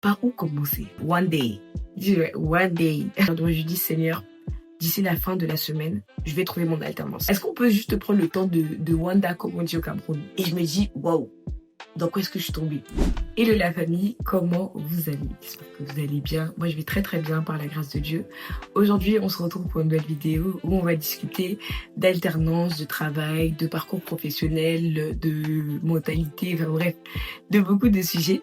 Par où commencer? One day. Je dirais one day. Donc je dis Seigneur, d'ici la fin de la semaine, je vais trouver mon alternance. Est-ce qu'on peut juste prendre le temps de Wanda comme on dit au Cameroun? Et je me dis, waouh, dans quoi est-ce que je suis tombée? Hello la famille, comment vous allez? J'espère que vous allez bien. Moi je vais très très bien par la grâce de Dieu. Aujourd'hui on se retrouve pour une nouvelle vidéo où on va discuter d'alternance, de travail, de parcours professionnel, de mentalité, enfin bref, de beaucoup de sujets.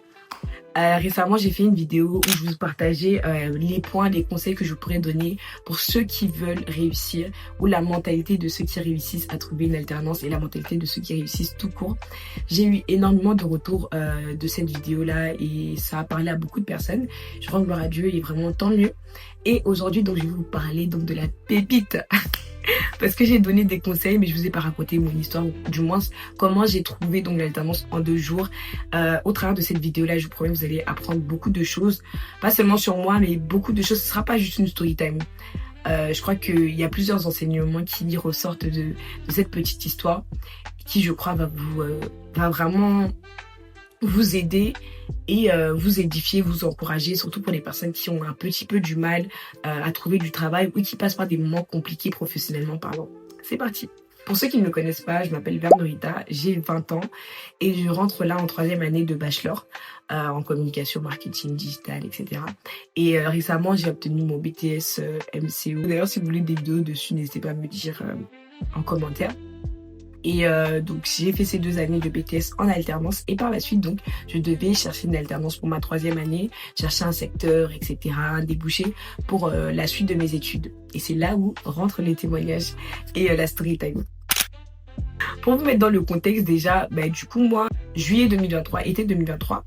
Récemment, j'ai fait une vidéo où je vous partageais les points, les conseils que je pourrais donner pour ceux qui veulent réussir, ou la mentalité de ceux qui réussissent à trouver une alternance et la mentalité de ceux qui réussissent tout court. J'ai eu énormément de retours de cette vidéo-là et ça a parlé à beaucoup de personnes. Je rends gloire à Dieu et vraiment tant mieux. Et aujourd'hui, donc, je vais vous parler donc de la pépite. Parce que j'ai donné des conseils, mais je vous ai pas raconté mon histoire, ou du moins comment j'ai trouvé donc l'alternance en 2 jours. Au travers de cette vidéo-là, je vous promets, vous allez apprendre beaucoup de choses, pas seulement sur moi, mais beaucoup de choses. Ce sera pas juste une story time. Je crois qu'il y a plusieurs enseignements qui ressortent de cette petite histoire, qui je crois va vraiment vous aider et vous édifier, vous encourager, surtout pour les personnes qui ont un petit peu du mal à trouver du travail ou qui passent par des moments compliqués professionnellement parlant. C'est parti. Pour ceux qui ne me connaissent pas, je m'appelle Vernorita, j'ai 20 ans et je rentre là en 3e année de bachelor en communication, marketing, digital, etc. Et récemment, j'ai obtenu mon BTS MCO. D'ailleurs, si vous voulez des vidéos dessus, n'hésitez pas à me dire en commentaire. Et donc j'ai fait ces 2 années de BTS en alternance et par la suite donc je devais chercher une alternance pour ma 3e année, chercher un secteur, etc., un débouché pour la suite de mes études. Et c'est là où rentrent les témoignages et la story time. Pour vous mettre dans le contexte déjà, du coup moi, juillet 2023, été 2023,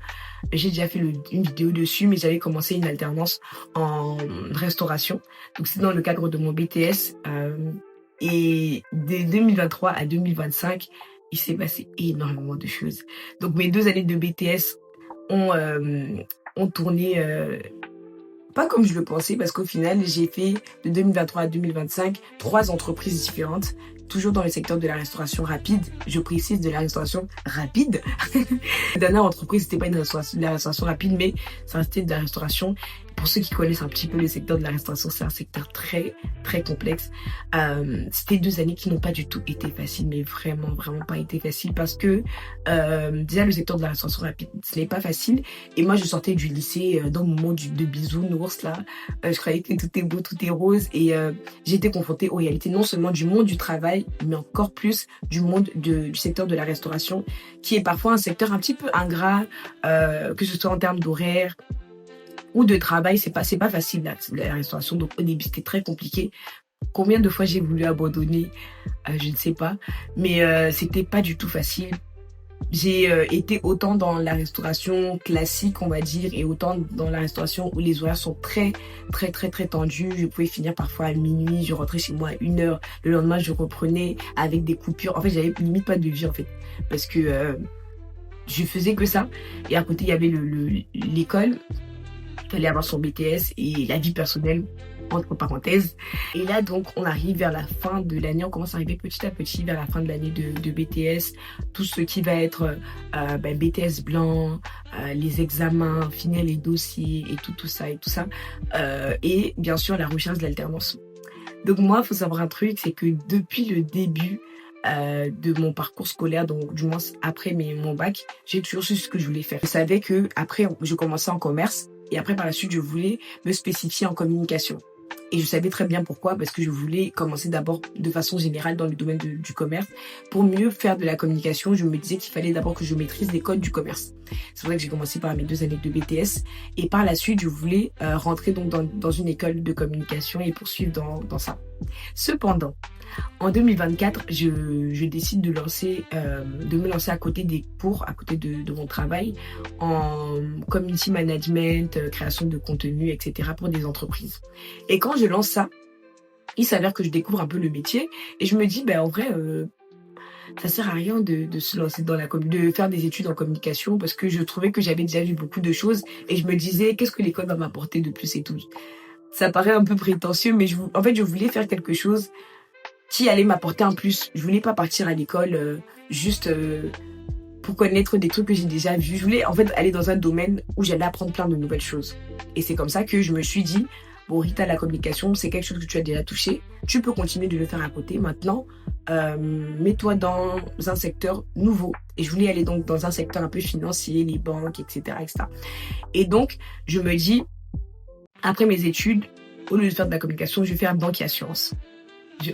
j'ai déjà fait une vidéo dessus, mais j'avais commencé une alternance en restauration. Donc c'est dans le cadre de mon BTS. Et de 2023 à 2025, il s'est passé énormément de choses. Donc mes 2 années de BTS ont tourné pas comme je le pensais, parce qu'au final, j'ai fait de 2023 à 2025 3 entreprises différentes, toujours dans le secteur de la restauration rapide. Je précise, de la restauration rapide. La dernière entreprise, c'était pas de la restauration rapide, mais ça restait de la restauration. Pour ceux qui connaissent un petit peu le secteur de la restauration, c'est un secteur très, très complexe. C'était 2 années qui n'ont pas du tout été faciles, mais vraiment, vraiment pas été faciles parce que déjà, le secteur de la restauration rapide, ce n'est pas facile. Et moi, je sortais du lycée dans mon monde de bisounours, là. Je croyais que tout est beau, tout est rose. Et j'ai été confrontée aux réalités non seulement du monde du travail, mais encore plus du monde du secteur de la restauration, qui est parfois un secteur un petit peu ingrat, que ce soit en termes d'horaire ou de travail. C'est pas facile la restauration. Donc au début, c'était très compliqué. Combien de fois j'ai voulu abandonner, je ne sais pas. Mais c'était pas du tout facile. J'ai été autant dans la restauration classique, on va dire, et autant dans la restauration où les horaires sont très, très, très, très tendus. Je pouvais finir parfois à minuit, je rentrais chez moi à 1h. Le lendemain, je reprenais avec des coupures. En fait, j'avais limite pas de vie, en fait. Parce que je faisais que ça. Et à côté, il y avait l'école. Il fallait avoir son BTS et la vie personnelle, entre parenthèses. Et là, donc, on arrive vers la fin de l'année. On commence à arriver petit à petit vers la fin de l'année de BTS. Tout ce qui va être BTS blanc, les examens, finir les dossiers et tout ça et tout ça. Et bien sûr, la recherche de l'alternance. Donc moi, il faut savoir un truc, c'est que depuis le début de mon parcours scolaire, donc du moins après mon bac, j'ai toujours su ce que je voulais faire. Je savais que après, je commençais en commerce et après, par la suite, je voulais me spécifier en communication. Et je savais très bien pourquoi, parce que je voulais commencer d'abord de façon générale dans le domaine du commerce. Pour mieux faire de la communication, je me disais qu'il fallait d'abord que je maîtrise les codes du commerce. C'est vrai que j'ai commencé par mes 2 années de BTS. Et par la suite, je voulais rentrer donc dans une école de communication et poursuivre dans ça. Cependant, en 2024, je décide de me lancer à côté des cours, à côté de mon travail, en community management, création de contenu, etc. pour des entreprises. Et quand je lance ça, il s'avère que je découvre un peu le métier et je me dis, en vrai, ça sert à rien de se lancer de faire des études en communication parce que je trouvais que j'avais déjà vu beaucoup de choses et je me disais, qu'est-ce que l'école va m'apporter de plus et tout. Ça paraît un peu prétentieux, mais en fait, je voulais faire quelque chose qui allait m'apporter un plus. Je voulais pas partir à l'école juste pour connaître des trucs que j'ai déjà vus. Je voulais en fait aller dans un domaine où j'allais apprendre plein de nouvelles choses. Et c'est comme ça que je me suis dit, bon Rita, la communication, c'est quelque chose que tu as déjà touché. Tu peux continuer de le faire à côté. Maintenant, mets-toi dans un secteur nouveau. Et je voulais aller donc dans un secteur un peu financier, les banques, etc., etc. Et donc, je me dis, après mes études, au lieu de faire de la communication, je vais faire banque et assurance.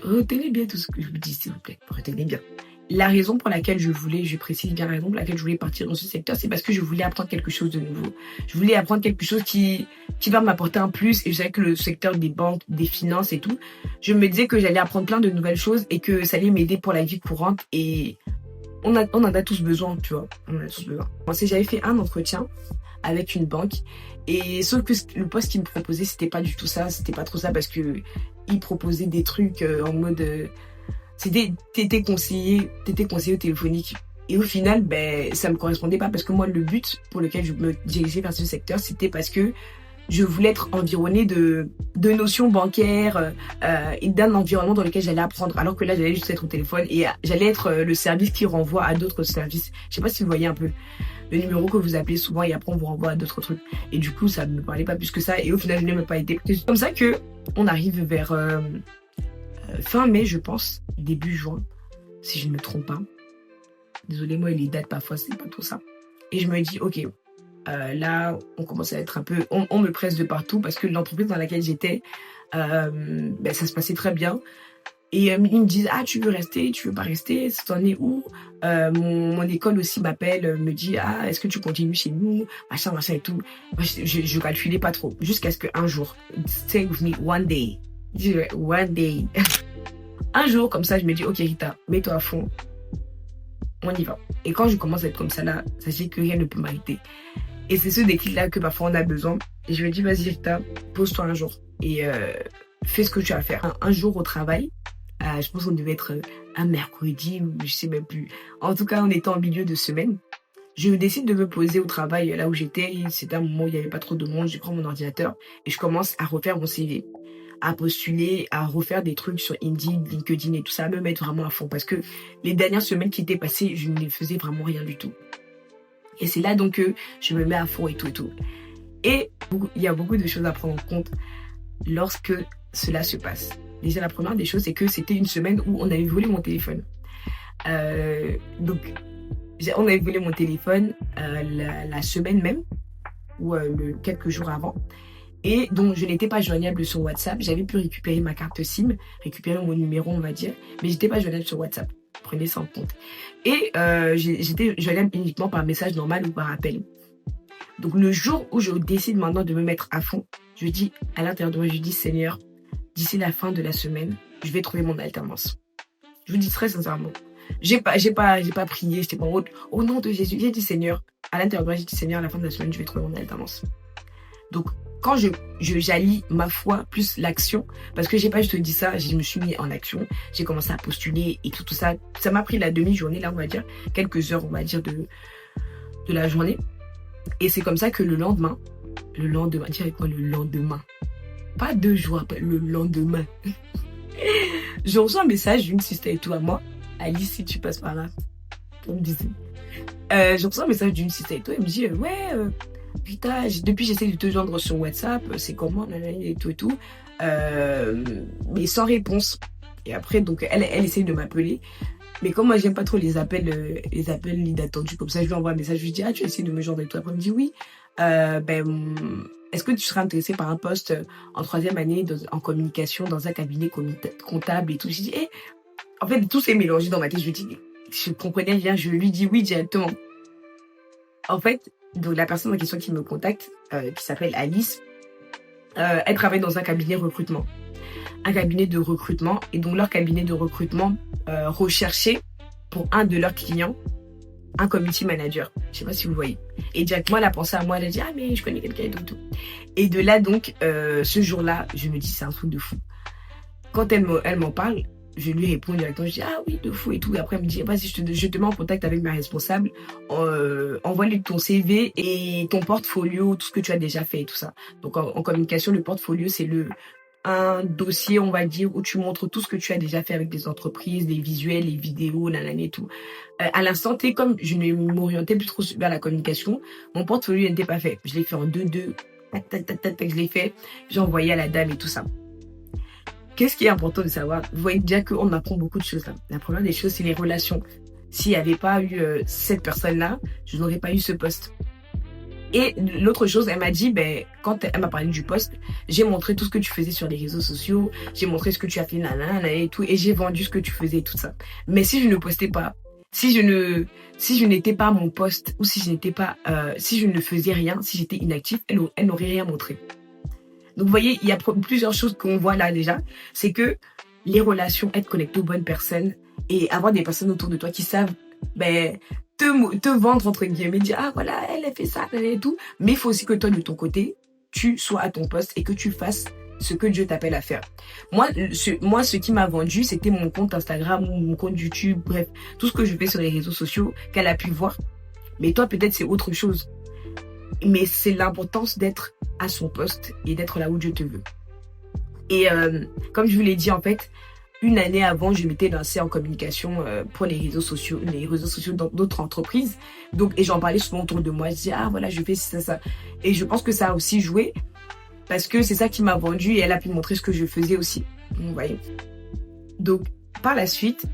Retenez bien tout ce que je vous dis, s'il vous plaît. Retenez bien. La raison pour laquelle je précise bien la raison pour laquelle je voulais partir dans ce secteur, c'est parce que je voulais apprendre quelque chose de nouveau. Je voulais apprendre quelque chose qui va m'apporter un plus. Et je savais que le secteur des banques, des finances et tout, je me disais que j'allais apprendre plein de nouvelles choses et que ça allait m'aider pour la vie courante. Et on en a tous besoin, tu vois. On en a tous besoin. J'avais fait un entretien avec une banque. Et sauf que le poste qu'ils me proposait, c'était pas du tout ça. C'était pas trop ça parce que ils proposaient des trucs en mode... t'étais conseiller au téléphonique. Et au final, ça me correspondait pas parce que moi, le but pour lequel je me dirigeais vers ce secteur, c'était parce que je voulais être environnée de notions bancaires et d'un environnement dans lequel j'allais apprendre. Alors que là, j'allais juste être au téléphone et j'allais être le service qui renvoie à d'autres services. Je sais pas si vous voyez un peu le numéro que vous appelez souvent et après on vous renvoie à d'autres trucs. Et du coup, ça ne me parlait pas plus que ça. Et au final, je n'ai même pas été. C'est comme ça que on arrive vers fin mai, je pense, début juin, si je ne me trompe pas. Désolée, moi, les dates, parfois, c'est pas tout ça. Et je me dis, ok, là, on commence à être un peu... On me presse de partout parce que l'entreprise dans laquelle j'étais, ça se passait très bien. Et ils me disent, ah, tu veux rester, tu veux pas rester, t'en es où? Mon école aussi m'appelle, me dit, ah, est-ce que tu continues chez nous? Machin et tout. Moi, je calculais pas trop. Jusqu'à ce qu'un jour, stay with me one day. One day. Un jour, comme ça, je me dis, ok, Rita, mets-toi à fond. On y va. Et quand je commence à être comme ça, là, sachez que rien ne peut m'arrêter. Et c'est ce déclic-là que parfois on a besoin. Et je me dis, vas-y, Rita, pose-toi un jour. Et fais ce que tu as à faire. Un jour au travail, je pense qu'on devait être un mercredi, ou je sais même plus. En tout cas, on était en milieu de semaine. Je décide de me poser au travail là où j'étais. C'était un moment où il n'y avait pas trop de monde. Je prends mon ordinateur et je commence à refaire mon CV, à postuler, à refaire des trucs sur Indeed, LinkedIn et tout ça, à me mettre vraiment à fond. Parce que les dernières semaines qui étaient passées, je ne faisais vraiment rien du tout. Et c'est là donc que je me mets à fond et tout et tout. Et il y a beaucoup de choses à prendre en compte lorsque cela se passe. Déjà, la première des choses, c'est que c'était une semaine où on avait volé mon téléphone. Donc, on avait volé mon téléphone la semaine même, ou quelques jours avant. Et donc, je n'étais pas joignable sur WhatsApp. J'avais pu récupérer ma carte SIM, récupérer mon numéro, on va dire. Mais j'étais pas joignable sur WhatsApp. Prenez ça en compte. Et j'étais joignable uniquement par message normal ou par appel. Donc, le jour où je décide maintenant de me mettre à fond, je dis à l'intérieur de moi, je dis, Seigneur, d'ici la fin de la semaine, je vais trouver mon alternance. Je vous dis très sincèrement. J'ai pas prié, j'étais pas en route. Au nom de Jésus, j'ai dit, Seigneur, à l'intérieur de moi, j'ai dit, Seigneur, à la fin de la semaine, je vais trouver mon alternance. Donc, quand j'allie ma foi plus l'action, parce que j'ai pas juste dit ça, je me suis mis en action, j'ai commencé à postuler et tout ça. Ça m'a pris la demi-journée, là, on va dire, quelques heures, on va dire, de la journée. Et c'est comme ça que le lendemain, dis avec moi le lendemain. Pas 2 jours après, le lendemain. Je reçois un message d'une sister et tout à moi. Alice, si tu passes par là, on me disait. Je reçois un message d'une sister et tout, elle me dit, Rita, depuis j'essaie de te joindre sur WhatsApp, c'est comment, et tout et tout, mais sans réponse. Et après, donc, elle essaye de m'appeler. Mais comme moi, j'aime pas trop les appels inattendus, comme ça, je lui envoie un message, je lui dis, ah, tu essaies de me joindre avec toi. Après, elle me dit, oui, est-ce que tu serais intéressé par un poste en 3e année en communication dans un cabinet comptable et tout. Je dis, en fait, tout s'est mélangé dans ma tête. Je comprenais rien, je lui dis oui directement. En fait, donc la personne en question qui me contacte, qui s'appelle Alice, elle travaille dans un cabinet recrutement. Un cabinet de recrutement. Et donc, leur cabinet de recrutement recherchait pour un de leurs clients un community manager. Je sais pas si vous voyez. Et directement, elle a pensé à moi. Elle a dit, ah, mais je connais quelqu'un et tout. Et de là, donc, ce jour-là, je me dis, c'est un truc de fou. Quand elle m'en parle, je lui réponds directement. Je dis, ah oui, de fou et tout. Et après, elle me dit, vas-y, je te mets en contact avec ma responsable. Envoie-lui ton CV et ton portfolio, tout ce que tu as déjà fait et tout ça. Donc, en communication, le portfolio, c'est un dossier, on va dire, où tu montres tout ce que tu as déjà fait avec des entreprises, les visuels, les vidéos, nanana et tout. À l'instant T, comme je ne m'orientais plus trop vers la communication, mon portfolio n'était pas fait. Je l'ai fait en 2-2, tac, tac, tac, tac, tac, je l'ai fait, j'ai envoyé à la dame et tout ça. Qu'est-ce qui est important de savoir? Vous voyez déjà qu'on apprend beaucoup de choses là. La première des choses, c'est les relations. S'il n'y avait pas eu cette personne-là, je n'aurais pas eu ce poste. Et l'autre chose, elle m'a dit, quand elle m'a parlé du poste, j'ai montré tout ce que tu faisais sur les réseaux sociaux, j'ai montré ce que tu as fait, nanana, et tout, et j'ai vendu ce que tu faisais et tout ça. Mais si je ne postais pas, si je n'étais pas à mon poste, ou si je n'étais pas, si je ne faisais rien, si j'étais inactif, elle n'aurait rien montré. Donc, vous voyez, il y a plusieurs choses qu'on voit là déjà. C'est que les relations, être connecté aux bonnes personnes et avoir des personnes autour de toi qui savent te vendre, entre guillemets, dire, ah voilà, elle a fait ça, et tout. Mais il faut aussi que toi, de ton côté, tu sois à ton poste et que tu fasses ce que Dieu t'appelle à faire. Moi, ce qui m'a vendu, c'était mon compte Instagram, mon compte YouTube, bref, tout ce que je fais sur les réseaux sociaux qu'elle a pu voir. Mais toi, peut-être, c'est autre chose. Mais c'est l'importance d'être à son poste et d'être là où Dieu te veut. Et comme je vous l'ai dit, en fait, une année avant, je m'étais lancée en communication pour les réseaux sociaux dans d'autres entreprises. Donc, et j'en parlais souvent autour de moi. Je disais, ah voilà, je fais ça. Et je pense que ça a aussi joué parce que c'est ça qui m'a vendu et elle a pu montrer ce que je faisais aussi. Vous voyez. Donc, par la suite,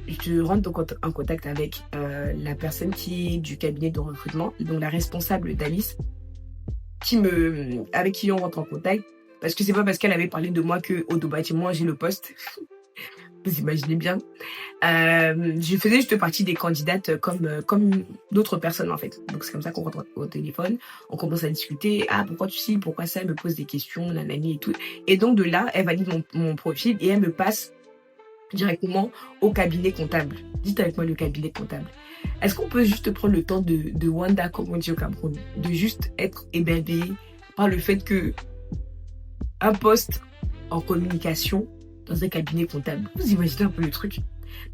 je rentre en contact avec la personne qui est du cabinet de recrutement, donc la responsable d'Alice, avec qui on rentre en contact. Parce que c'est pas parce qu'elle avait parlé de moi que au bâtiment j'ai le poste. Vous imaginez bien. Je faisais juste partie des candidates comme d'autres personnes en fait. Donc c'est comme ça qu'on rentre au téléphone, on commence à discuter. Ah pourquoi tu sais, pourquoi ça, elle me pose des questions, nanani et tout. Et donc de là, elle valide mon profil et elle me passe directement au cabinet comptable. Dites avec moi le cabinet comptable. Est-ce qu'on peut juste prendre le temps de Wanda, comme on dit au Cameroun, de juste être émerveillé par le fait que un poste en communication dans un cabinet comptable. Vous imaginez un peu le truc?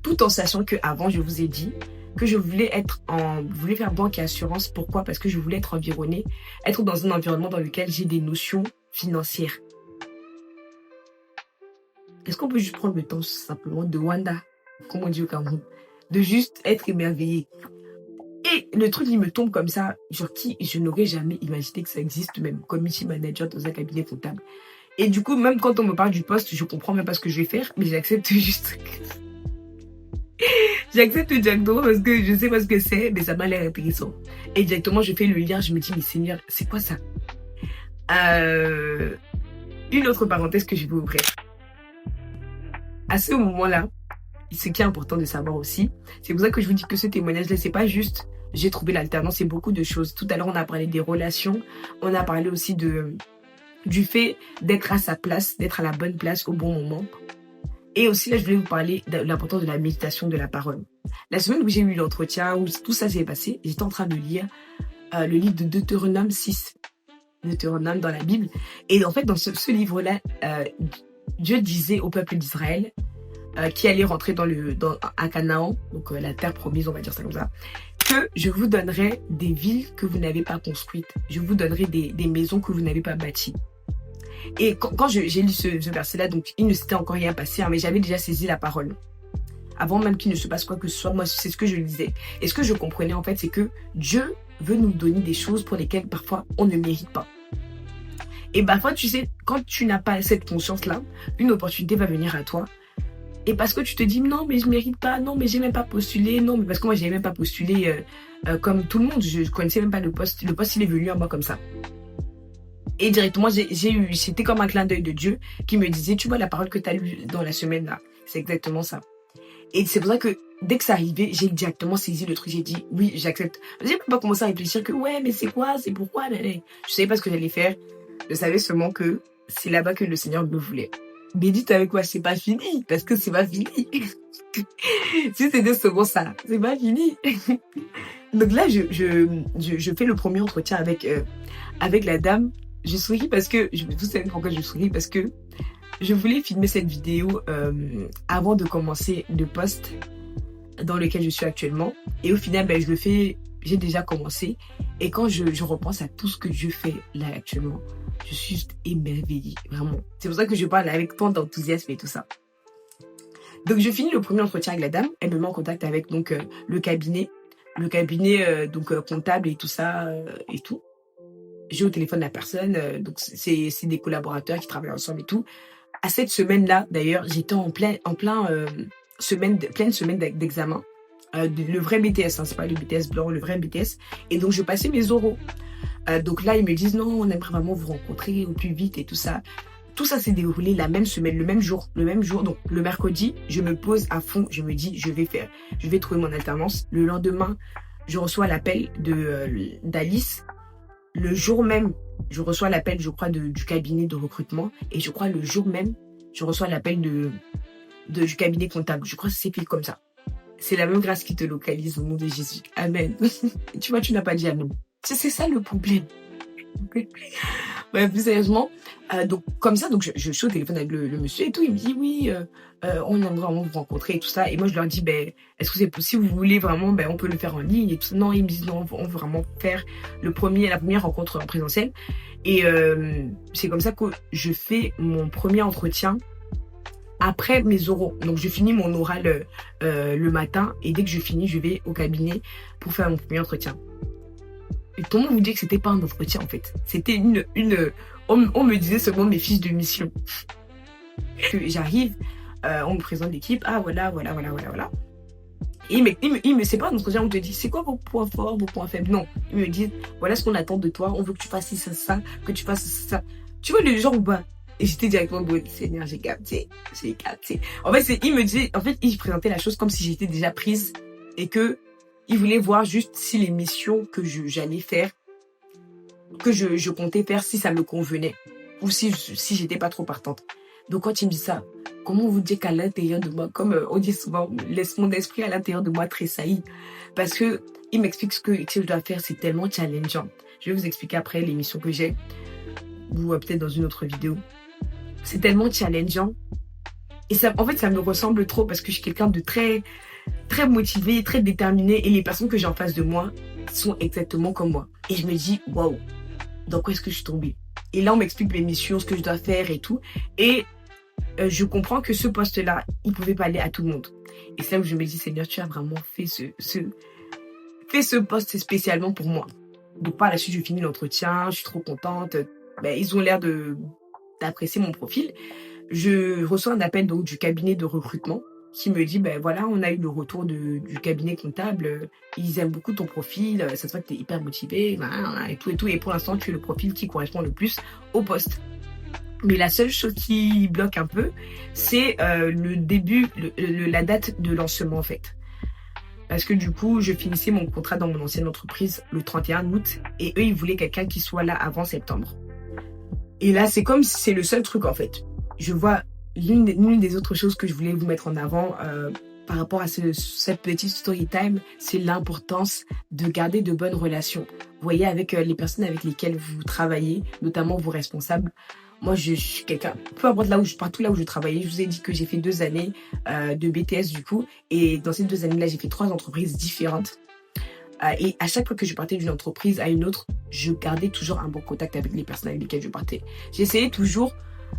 Tout en sachant qu'avant, je vous ai dit que je voulais faire banque et assurance. Pourquoi? Parce que je voulais être environnée, être dans un environnement dans lequel j'ai des notions financières. Est-ce qu'on peut juste prendre le temps simplement de Wanda, comme on dit au Cameroun, de juste être émerveillé? Et le truc, il me tombe comme ça, genre qui je n'aurais jamais imaginé que ça existe, même community manager dans un cabinet comptable. Et du coup, même quand on me parle du poste, je comprends même pas ce que je vais faire, mais j'accepte juste. J'accepte directement parce que je sais pas ce que c'est, mais ça m'a l'air intéressant. Et directement, je fais le lien, je me dis, mais Seigneur, c'est quoi ça? Une autre parenthèse que je vais ouvrir. À ce moment-là, ce qui est important de savoir aussi, c'est pour ça que je vous dis que ce témoignage-là, c'est pas juste j'ai trouvé l'alternance, c'est beaucoup de choses. Tout à l'heure, on a parlé des relations, on a parlé aussi du fait d'être à sa place, d'être à la bonne place au bon moment. Et aussi, là, je voulais vous parler de l'importance de la méditation de la parole. La semaine où j'ai eu l'entretien, où tout ça s'est passé, j'étais en train de lire le livre de Deutéronome 6. Deutéronome dans la Bible. Et en fait, dans ce livre-là, Dieu disait au peuple d'Israël qui allait rentrer à Canaan, donc la terre promise, on va dire ça comme ça, que je vous donnerai des villes que vous n'avez pas construites. Je vous donnerai des maisons que vous n'avez pas bâties. Et quand j'ai lu ce verset-là, donc il ne s'était encore rien passé, mais j'avais déjà saisi la parole. Avant même qu'il ne se passe quoi que ce soit, moi, c'est ce que je lisais. Et ce que je comprenais, en fait, c'est que Dieu veut nous donner des choses pour lesquelles, parfois, on ne mérite pas. Et parfois, tu sais, quand tu n'as pas cette conscience-là, une opportunité va venir à toi. Et parce que tu te dis, non, mais je mérite pas, non, mais j'ai même pas postulé, non, mais parce que moi, j'ai même pas postulé comme tout le monde, je connaissais même pas le poste il est venu à moi comme ça. Et directement, c'était comme un clin d'œil de Dieu qui me disait, tu vois la parole que tu as lue dans la semaine là, c'est exactement ça. Et c'est pour ça que dès que ça arrivait, j'ai directement saisi le truc, j'ai dit, oui, j'accepte. J'ai même pas commencé à réfléchir que, ouais, mais c'est quoi, c'est pourquoi, je savais pas ce que j'allais faire, je savais seulement que c'est là-bas que le Seigneur me voulait. Mais dites avec moi, c'est pas fini, parce que c'est pas fini. Si c'était seulement ça, c'est pas fini. Donc là, je fais le premier entretien avec la dame. Je souris parce que, vous savez pourquoi je souris, parce que je voulais filmer cette vidéo avant de commencer le poste dans lequel je suis actuellement. Et au final, je le fais, j'ai déjà commencé. Et quand je repense à tout ce que Dieu fait là actuellement, Je suis juste émerveillée, vraiment. C'est pour ça que je parle avec tant d'enthousiasme et tout ça. Donc, je finis le premier entretien avec la dame. Elle me met en contact avec donc le cabinet comptable et tout ça et tout. J'ai au téléphone la personne, donc c'est des collaborateurs qui travaillent ensemble et tout. À cette semaine-là, d'ailleurs, j'étais en pleine semaine d'examen. Le vrai BTS, hein, c'est pas le BTS blanc, le vrai BTS. Et donc, je passais mes oraux. Donc là, ils me disent non, on aimerait vraiment vous rencontrer au plus vite et tout ça. Tout ça s'est déroulé la même semaine, le même jour. Donc, le mercredi, je me pose à fond. Je me dis, je vais trouver mon alternance. Le lendemain, je reçois l'appel d'Alice. Le jour même, je reçois l'appel, je crois, du cabinet de recrutement. Et je crois le jour même, je reçois l'appel du cabinet comptable. Je crois que c'est fait comme ça. C'est la même grâce qui te localise au nom de Jésus. Amen. Tu vois, tu n'as pas dit amen. C'est ça le problème. Ouais, plus sérieusement, donc comme ça, donc je suis au téléphone avec le monsieur et tout, il me dit oui, on aimerait vraiment vous rencontrer et tout ça, et moi je leur dis est-ce que c'est possible, vous voulez vraiment, on peut le faire en ligne et tout ça. Non, ils me disent non, on veut vraiment faire la première rencontre en présentiel, et c'est comme ça que je fais mon premier entretien après mes oraux. Donc je finis mon oral le matin, et dès que je finis, je vais au cabinet pour faire mon premier entretien. Et tout le monde me dit que c'était pas un entretien en fait. C'était on me disait seulement mes fiches de mission. J'arrive, on me présente l'équipe, ah voilà. Et c'est pas un entretien où on te dit c'est quoi vos points forts, vos points faibles. Non, ils me disent voilà ce qu'on attend de toi, on veut que tu fasses ça, que tu fasses ça. Tu vois le genre ou pas. Et j'étais directement bon, Seigneur, j'ai capté. En fait, ils présentaient la chose comme si j'étais déjà prise et que ils voulaient voir juste si les missions que j'allais faire, que je comptais faire, si ça me convenait. Ou si j'étais pas trop partante. Donc quand ils me disent ça, comment vous dire qu'à l'intérieur de moi, comme on dit souvent, laisse mon esprit à l'intérieur de moi tressaillir. Parce que ils m'expliquent ce que je dois faire, c'est tellement challengeant. Je vais vous expliquer après les missions que j'ai. Ou peut-être dans une autre vidéo. C'est tellement challengeant. Et ça, en fait, ça me ressemble trop parce que je suis quelqu'un de très motivé, très déterminé, et les personnes que j'ai en face de moi sont exactement comme moi. Et je me dis, waouh, dans quoi est-ce que je suis tombée? Et là, on m'explique mes missions, ce que je dois faire et tout. Et je comprends que ce poste-là, il ne pouvait pas aller à tout le monde. Et c'est là où je me dis, Seigneur, tu as vraiment fait ce poste spécialement pour moi. Donc par la suite, je finis l'entretien, je suis trop contente. Ils ont l'air d'apprécier mon profil. Je reçois un appel donc du cabinet de recrutement qui me dit, voilà, on a eu le retour du cabinet comptable, ils aiment beaucoup ton profil, ça se voit que tu es hyper motivé, et tout, et pour l'instant, tu es le profil qui correspond le plus au poste. Mais la seule chose qui bloque un peu, c'est le début, la date de lancement, en fait. Parce que du coup, je finissais mon contrat dans mon ancienne entreprise le 31 août, et eux, ils voulaient quelqu'un qui soit là avant septembre. Et là, c'est comme si c'est le seul truc, en fait. Je vois l'une des autres choses que je voulais vous mettre en avant par rapport à cette petite story time, c'est l'importance de garder de bonnes relations. Vous voyez, avec les personnes avec lesquelles vous travaillez, notamment vos responsables. Moi, je suis quelqu'un, peu importe partout là où je travaillais, je vous ai dit que j'ai fait 2 années de BTS du coup. Et dans ces 2 années-là, j'ai fait 3 entreprises différentes. Et à chaque fois que je partais d'une entreprise à une autre, je gardais toujours un bon contact avec les personnes avec lesquelles je partais. J'essayais toujours,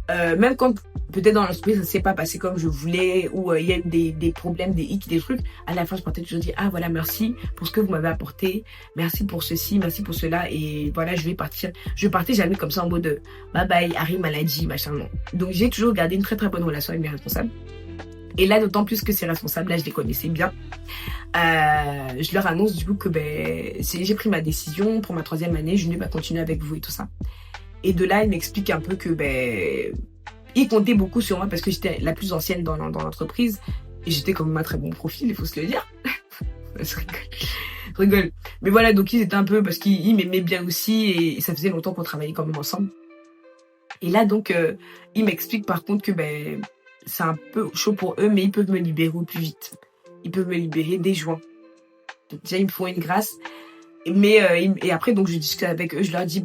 même quand peut-être dans l'entreprise ça ne s'est pas passé comme je voulais, ou il y a eu des problèmes, des hicks, des trucs, à la fin je partais toujours dire ah voilà, merci pour ce que vous m'avez apporté, merci pour ceci, merci pour cela, et voilà, je vais partir. Je partais jamais comme ça en mode bye bye, arrêt maladie, machin, non. Donc j'ai toujours gardé une très très bonne relation avec mes responsables. Et là, d'autant plus que ces responsables-là, je les connaissais bien. Je leur annonce du coup que j'ai pris ma décision pour ma 3e année, je ne vais pas continuer avec vous et tout ça. Et de là, ils m'expliquent un peu que ils comptaient beaucoup sur moi parce que j'étais la plus ancienne dans l'entreprise. Et j'étais quand même un très bon profil, il faut se le dire. Je rigole. Mais voilà, donc ils étaient un peu, parce qu'ils m'aimaient bien aussi, et ça faisait longtemps qu'on travaillait quand même ensemble. Et là, donc, ils m'expliquent par contre que c'est un peu chaud pour eux, mais ils peuvent me libérer au plus vite. Ils peuvent me libérer dès juin. Donc déjà, ils me font une grâce. Et après, donc, je discute avec eux. Je leur dis,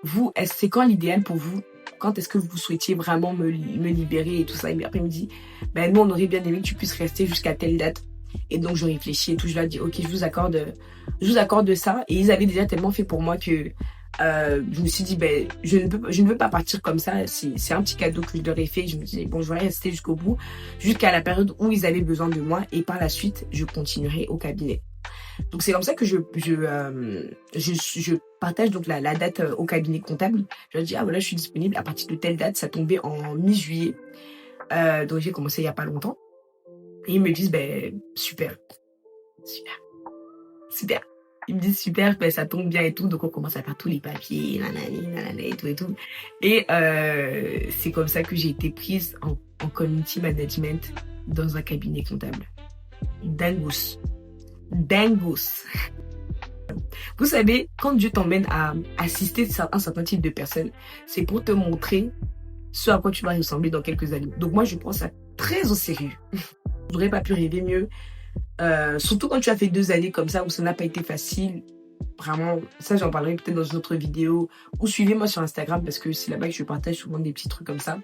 vous, c'est quand l'idéal pour vous? Quand est-ce que vous souhaitiez vraiment me libérer et tout ça? Et après, ils me disent, nous, on aurait bien aimé que tu puisses rester jusqu'à telle date. Et donc, je réfléchis et tout. Je leur dis, ok, je vous accorde ça. Et ils avaient déjà tellement fait pour moi que je me suis dit, ben, je ne veux pas partir comme ça. C'est un petit cadeau que je leur ai fait. Je me suis dit, bon, je vais rester jusqu'au bout, jusqu'à la période où ils avaient besoin de moi. Et par la suite, je continuerai au cabinet. Donc, c'est comme ça que je partage donc la date au cabinet comptable. Je leur dis, ah voilà, je suis disponible à partir de telle date. Ça tombait en mi-juillet. Donc, j'ai commencé il n'y a pas longtemps. Et ils me disent, ben, super, super, super. Ils me disent super, ben, ça tombe bien et tout. Donc, on commence à faire tous les papiers, nanani, nanana, et tout et tout. Et c'est comme ça que j'ai été prise en community management dans un cabinet comptable. Dangos. Dangos. Vous savez, quand Dieu t'emmène à assister un certain type de personnes, c'est pour te montrer ce à quoi tu vas ressembler dans quelques années. Donc, moi, je prends ça très au sérieux. Je n'aurais pas pu rêver mieux. Surtout quand tu as fait 2 années comme ça où ça n'a pas été facile. Vraiment, ça j'en parlerai peut-être dans une autre vidéo. Ou suivez-moi sur Instagram parce que c'est là-bas que je partage souvent des petits trucs comme ça.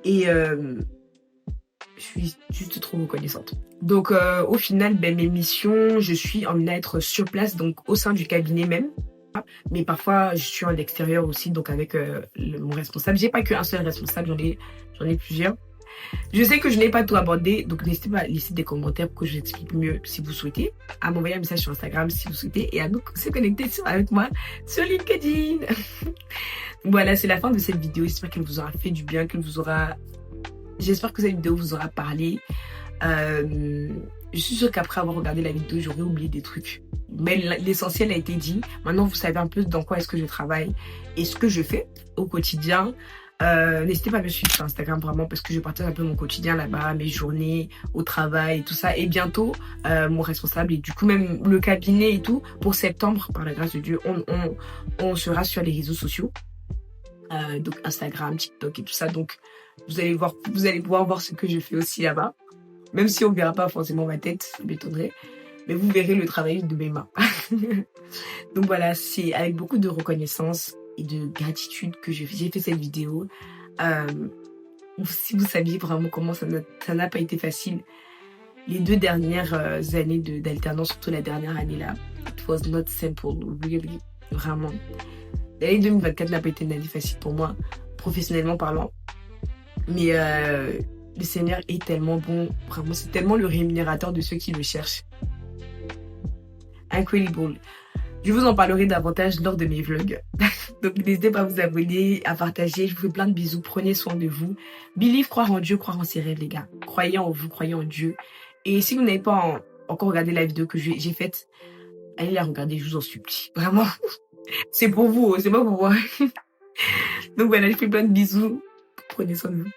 Et je suis juste trop reconnaissante. Donc au final, ben, mes missions, je suis emmenée à être sur place, donc au sein du cabinet même. Mais parfois, je suis en extérieur aussi, donc avec mon responsable. J'ai pas qu'un seul responsable, j'en ai plusieurs. Je sais que je n'ai pas tout abordé, donc n'hésitez pas à laisser des commentaires pour que je vous explique mieux si vous souhaitez, à m'envoyer un message sur Instagram si vous souhaitez et à nous se connecter avec moi sur LinkedIn. Voilà, c'est la fin de cette vidéo. J'espère qu'elle vous aura fait du bien, j'espère que cette vidéo vous aura parlé. Je suis sûre qu'après avoir regardé la vidéo, j'aurais oublié des trucs. Mais l'essentiel a été dit. Maintenant, vous savez un peu dans quoi est-ce que je travaille et ce que je fais au quotidien. N'hésitez pas à me suivre sur Instagram vraiment parce que je partage un peu mon quotidien là-bas, mes journées au travail et tout ça. Et bientôt, mon responsable et du coup même le cabinet et tout, pour septembre, par la grâce de Dieu, on sera sur les réseaux sociaux. Donc Instagram, TikTok et tout ça. Donc vous allez pouvoir voir ce que je fais aussi là-bas. Même si on ne verra pas forcément ma tête, ça m'étonnerait. Mais vous verrez le travail de mes mains. Donc voilà, c'est avec beaucoup de reconnaissance et de gratitude que j'ai fait cette vidéo. Si vous saviez vraiment comment ça n'a pas été facile, les 2 dernières années d'alternance, surtout la dernière année là, it was not simple, really, vraiment. L'année 2024 n'a pas été une année facile pour moi, professionnellement parlant. Mais le Seigneur est tellement bon, vraiment, c'est tellement le rémunérateur de ceux qui le cherchent. Incredible. Je vous en parlerai davantage lors de mes vlogs. Donc n'hésitez pas à vous abonner, à partager. Je vous fais plein de bisous. Prenez soin de vous. Believe, croire en Dieu, croire en ses rêves, les gars. Croyez en vous, croyez en Dieu. Et si vous n'avez pas encore regardé la vidéo que j'ai faite, allez la regarder, je vous en supplie. Vraiment. C'est pour vous, c'est pas pour moi. Donc voilà, je fais plein de bisous. Prenez soin de vous.